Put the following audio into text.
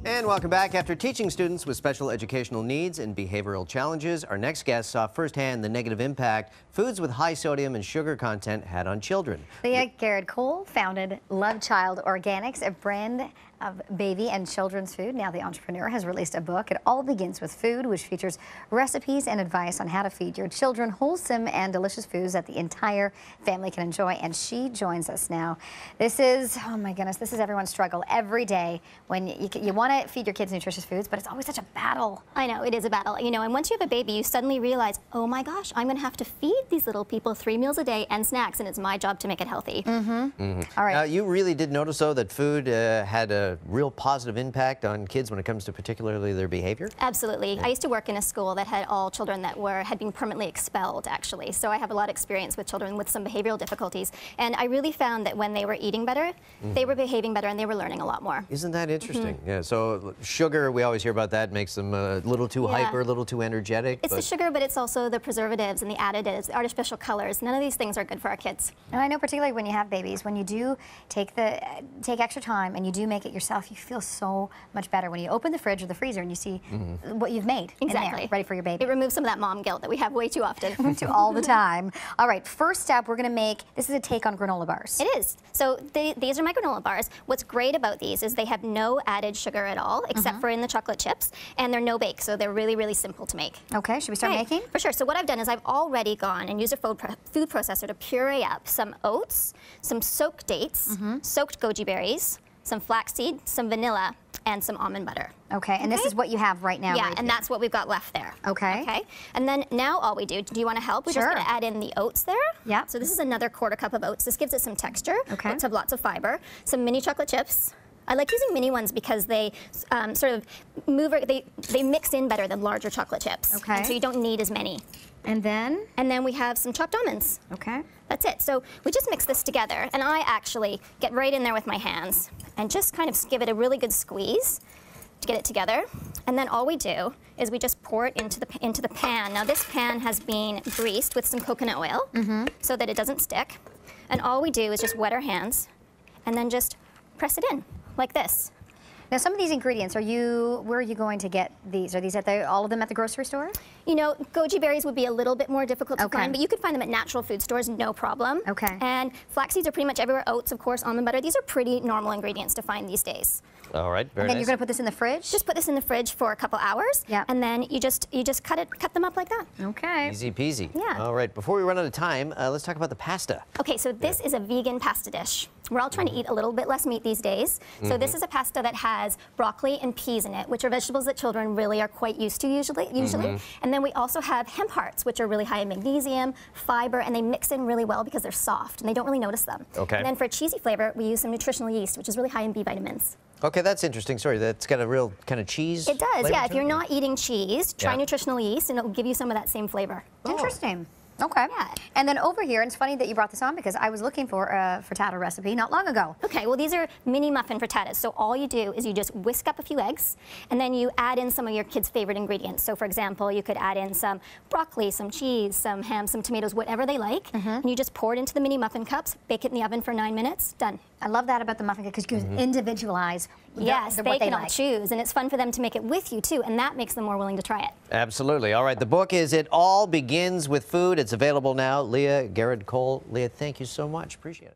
And welcome back. After teaching students with special educational needs and behavioral challenges, our next guest saw firsthand the negative impact foods with high sodium and sugar content had on children. Leah Garrett-Cole founded Love Child Organics, a brand of baby and children's food. Now the entrepreneur has released a book. It all begins with food, which features recipes and advice on how to feed your children wholesome and delicious foods that the entire family can enjoy. And she joins us now. This is, oh my goodness, this is everyone's struggle every day when you want to feed your kids nutritious foods, but it's always such a battle. I know, it is a battle. You know, and once you have a baby, you suddenly realize, oh my gosh, I'm going to have to feed these little people 3 meals a day and snacks, and it's my job to make it healthy. All right. Now, you really did notice, though, that food had a real positive impact on kids when it comes to particularly their behavior? Absolutely. I used to work in a school that had all children that had been permanently expelled, actually. So I have a lot of experience with children with some behavioral difficulties. And I really found that when they were eating better, they were behaving better and they were learning a lot more. Isn't that interesting? Yeah, so sugar, we always hear about that, makes them a little too hyper, a little too energetic. It's the sugar, but it's also the preservatives and the additives, the artificial colors. None of these things are good for our kids. And I know particularly when you have babies, when you do take extra time and you do make it yourself, you feel so much better when you open the fridge or the freezer and you see what you've made in there, ready for your baby. It removes some of that mom guilt that we have way too often. All the time. All right, first step, we're going to make, this is a take on granola bars. It is. So these are my granola bars. What's great about these is they have no added sugar at all, except for in the chocolate chips, and they're no bake, so they're really, really simple to make. Okay, should we start making? For sure. So what I've done is I've already gone and used a food processor to puree up some oats, some soaked dates, soaked goji berries, some flaxseed, some vanilla, and some almond butter. Okay, and this is what you have right now. Yeah, and that's what we've got left there. Okay. Okay, and then now all we do you want to help? We're just going to add in the oats there. Yeah. So this is another 1/4 cup of oats. This gives it some texture. Okay. Oats have lots of fiber. Some mini chocolate chips. I like using mini ones because they sort of they mix in better than larger chocolate chips. Okay. And so you don't need as many. And then we have some chopped almonds. Okay. That's it. So we just mix this together, and I actually get right in there with my hands and just kind of give it a really good squeeze to get it together. And then all we do is we just pour it into the pan. Now this pan has been greased with some coconut oil so that it doesn't stick. And all we do is just wet our hands and then just press it in like this. Now, some of these ingredients, where are you going to get these? Are these all of them at the grocery store? You know, goji berries would be a little bit more difficult to find, but you could find them at natural food stores, no problem. Okay. And flax seeds are pretty much everywhere. Oats, of course, almond butter. These are pretty normal ingredients to find these days. All right, very nice. And then you're going to put this in the fridge? Just put this in the fridge for a couple hours. Yeah. And then you just cut them up like that. Okay. Easy peasy. Yeah. All right, before we run out of time, let's talk about the pasta. Okay, so this is a vegan pasta dish. We're all trying to eat a little bit less meat these days. So this is a pasta that has broccoli and peas in it, which are vegetables that children really are quite used to usually. And then we also have hemp hearts, which are really high in magnesium, fiber, and they mix in really well because they're soft and they don't really notice them. Okay. And then for a cheesy flavor, we use some nutritional yeast, which is really high in B vitamins. Okay, that's interesting. Sorry, that's got a real kind of cheese. It does, flavor yeah. to If you're it? not eating cheese, try nutritional yeast and it'll give you some of that same flavor. Interesting. Okay. Yeah. And then over here, and it's funny that you brought this on because I was looking for a frittata recipe not long ago. Okay, well these are mini muffin frittatas. So all you do is you just whisk up a few eggs and then you add in some of your kids' favorite ingredients. So for example, you could add in some broccoli, some cheese, some ham, some tomatoes, whatever they like. And you just pour it into the mini muffin cups, bake it in the oven for 9 minutes, done. I love that about the muffin because you can individualize yes, what they can like. all choose, and it's fun for them to make it with you too, and that makes them more willing to try it. Absolutely. All right, the book is It All Begins with Food. It's available now. Leah Garrett-Cole. Leah, thank you so much. Appreciate it.